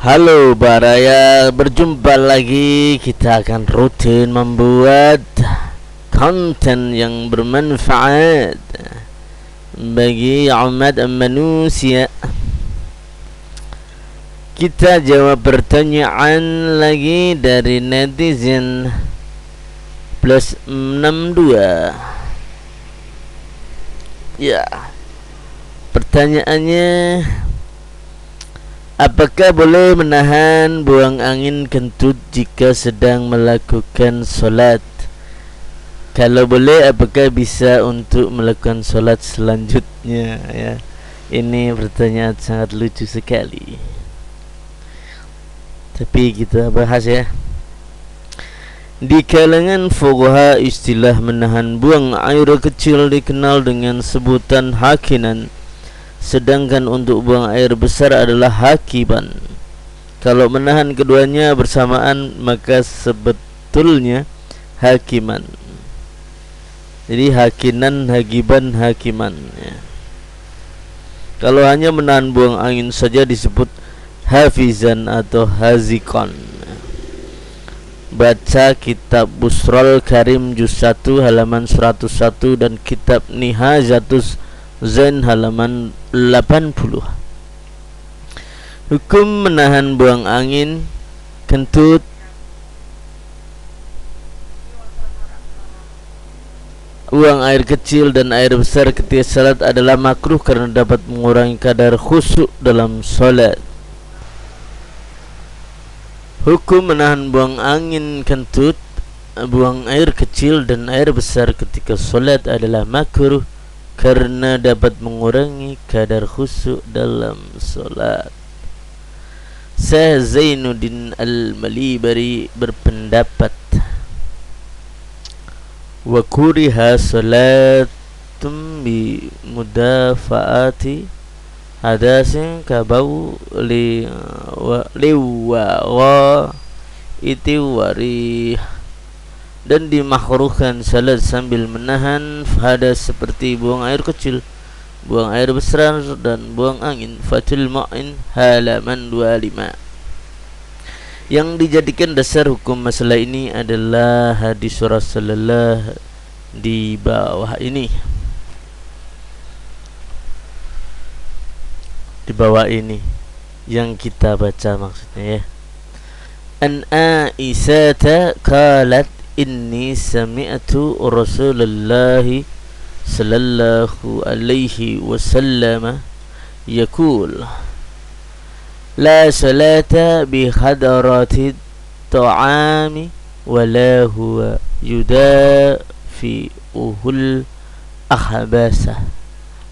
Halo Baraya, berjumpa lagi. Kita akan rutin membuat konten yang bermanfaat bagi umat manusia. Kita jawab pertanyaan lagi dari netizen plus 62. Ya, pertanyaannya, apakah boleh menahan buang angin kentut jika sedang melakukan solat? Kalau boleh, apakah bisa untuk melakukan solat selanjutnya? Ya, ini pertanyaan sangat lucu sekali. Tapi kita bahas ya. Di kalangan fuqaha, istilah menahan buang air kecil dikenal dengan sebutan hakinan, sedangkan untuk buang air besar adalah hakiban. Kalau menahan keduanya bersamaan maka sebetulnya hakiman. Jadi hakinan, hakiban, hakiman ya. Kalau hanya menahan buang angin saja disebut hafizan atau hazikon. Baca kitab Busrul Karim juz 1 halaman 101 dan kitab Nihajatus Zain halaman 80. Hukum menahan buang angin kentut buang air kecil dan air besar ketika salat adalah makruh karena dapat mengurangi kadar khusyuk dalam salat. Hukum menahan buang angin kentut, buang air kecil dan air besar ketika salat adalah makruh karena dapat mengurangi kadar khusyuk dalam salat. Syekh Zainuddin Al-Malibari berpendapat, wa kuriha salatum bi mudafaati hadasin kabau liwa itiwari, dan dimakruhkan salat sambil menahan hadas seperti buang air kecil, buang air besar dan buang angin. Fathul Mu'in halaman 25. Yang dijadikan dasar hukum masalah ini adalah hadis Rasulullah di bawah ini. Di bawah ini yang kita baca maksudnya ya. An Aisyah qalat inni sami'tu Rasulullah sallallahu alaihi wasallam yaqul la salata bi hadarati ta'ami wala huwa yudafi'uhul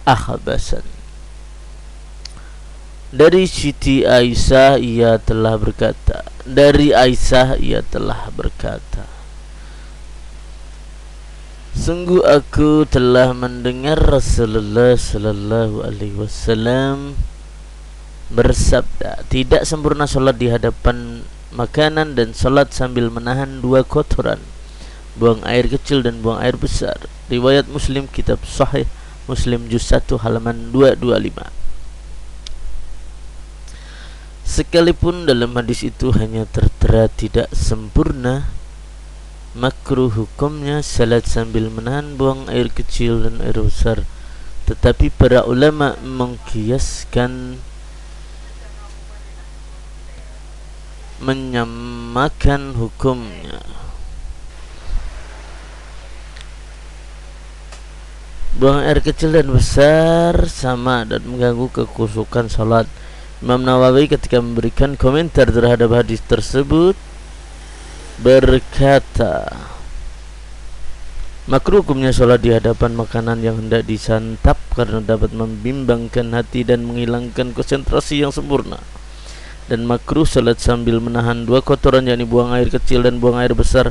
akhbasan. Dari Siti Aisyah ia telah berkata, sungguh aku telah mendengar Rasulullah sallallahu alaihi wasallam bersabda, tidak sempurna salat di hadapan makanan dan salat sambil menahan dua kotoran, buang air kecil dan buang air besar. Riwayat Muslim, kitab Sahih Muslim juz 1 halaman 225. Sekalipun dalam hadis itu hanya tertera tidak sempurna, makruh hukumnya salat sambil menahan buang air kecil dan air besar, tetapi para ulama mengkiaskan, menyamakan hukumnya. Buang air kecil dan besar sama dan mengganggu kekhusyukan salat. Imam Nawawi ketika memberikan komentar terhadap hadis tersebut berkata, makruh hukumnya sholat di hadapan makanan yang hendak disantap karena dapat membimbangkan hati dan menghilangkan konsentrasi yang sempurna, dan makruh sholat sambil menahan dua kotoran, yakni buang air kecil dan buang air besar,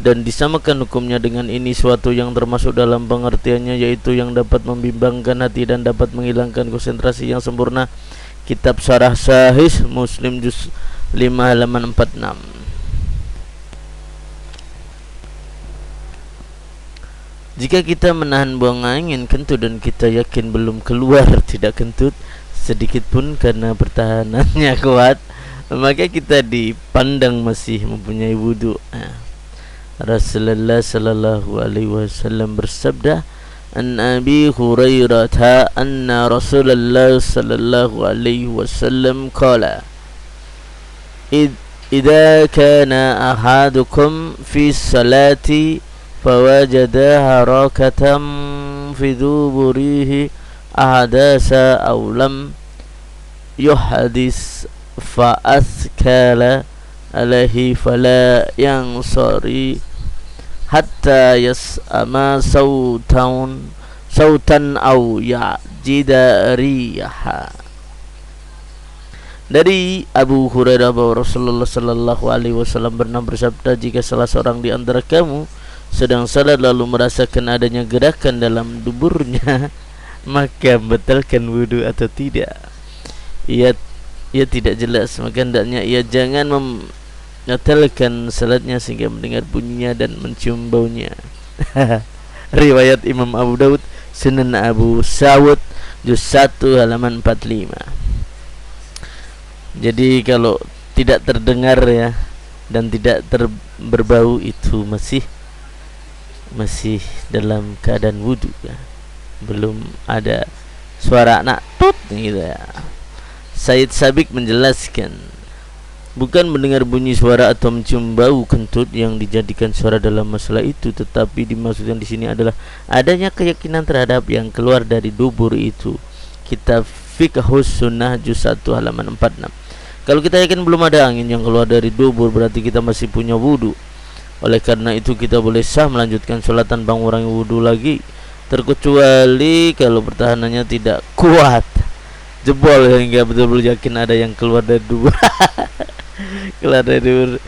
dan disamakan hukumnya dengan ini suatu yang termasuk dalam pengertiannya, yaitu yang dapat membimbangkan hati dan dapat menghilangkan konsentrasi yang sempurna. Kitab Syarah Sahih Muslim juz 5 halaman 46. Jika kita menahan buang angin kentut dan kita yakin belum keluar tidak kentut sedikit pun karena pertahanannya kuat, maka kita dipandang masih mempunyai wudu. Rasulullah sallallahu alaihi wasallam bersabda, an Abi Hurairah anna Rasulullah sallallahu alaihi wasallam qala, idza kana ahadukum fi salati fawajada harakatan fi duburihi ahadasa aw lam yuhadis fa askala alaihi fala yansari hatta yas'ama sautan aw ya'jida riyaha. Dari Abu Hurairah bahwa Rasulullah sallallahu alaihi wasallam pernah bersabda, jika salah seorang di antara kamu sedang salat lalu merasakan adanya gerakan dalam duburnya, maka membatalkan wudu atau tidak. Ia tidak jelas, maka hendaknya ia jangan membatalkan salatnya sehingga mendengar bunyinya dan mencium baunya. Riwayat Imam Abu Daud, Sunan Abu Sawud, juz 1 halaman 45. Jadi kalau tidak terdengar ya dan tidak berbau itu masih dalam keadaan wudu ya. Belum ada suara anak tut gitu ya. Said Sabiq menjelaskan, bukan mendengar bunyi suara atau mencium bau kentut yang dijadikan suara dalam masalah itu, tetapi dimaksudkan di sini adalah adanya keyakinan terhadap yang keluar dari dubur itu. Kitab Fiqhus Sunnah juz 1 halaman 46. Kalau kita yakin belum ada angin yang keluar dari dubur, berarti kita masih punya wudu. Oleh karena itu kita boleh sah melanjutkan sholat tanpa mengurangi wudu lagi, terkecuali kalau pertahanannya tidak kuat, jebol hingga betul-betul yakin ada yang keluar dari dubur. Keluar dari dubur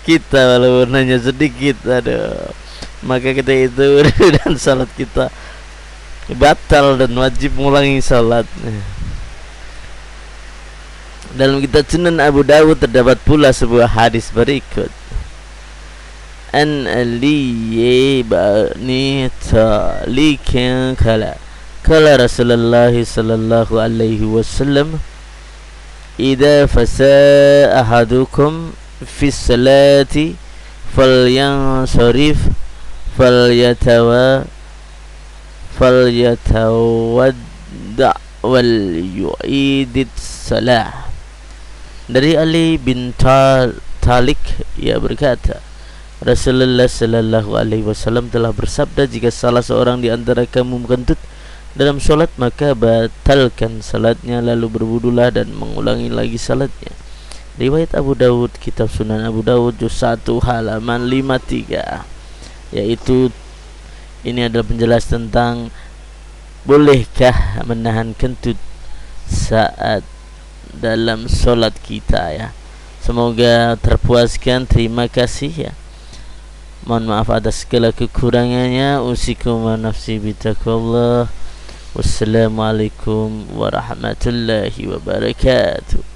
kita walaupun hanya sedikit, aduh, maka kita itu dan salat kita batal dan wajib mengulangi salat. Dalam kitab Sunan Abu Dawud terdapat pula sebuah hadis berikut, an Ali bani Talikin kala Rasulullah sallallahu alaihi wasallam, idza fasa ahadukum fi salati falyansarif falyatawadda wal yu'idid salah. Dari Ali bin Talik, ia berkata, Rasulullah sallallahu alaihi wasallam telah bersabda, jika salah seorang di antara kamu kentut dalam solat, maka batalkan salatnya lalu berwudulah dan mengulangi lagi salatnya. Riwayat Abu Dawud, kitab Sunan Abu Dawud juz 1 halaman 53. Yaitu ini adalah penjelas tentang bolehkah menahan kentut saat dalam solat kita ya. Semoga terpuaskan. Terima kasih ya. Mohon maaf atas segala kekurangannya. Usikum wa nafsi bitaqwallah. Wassalamualaikum warahmatullahi wabarakatuh.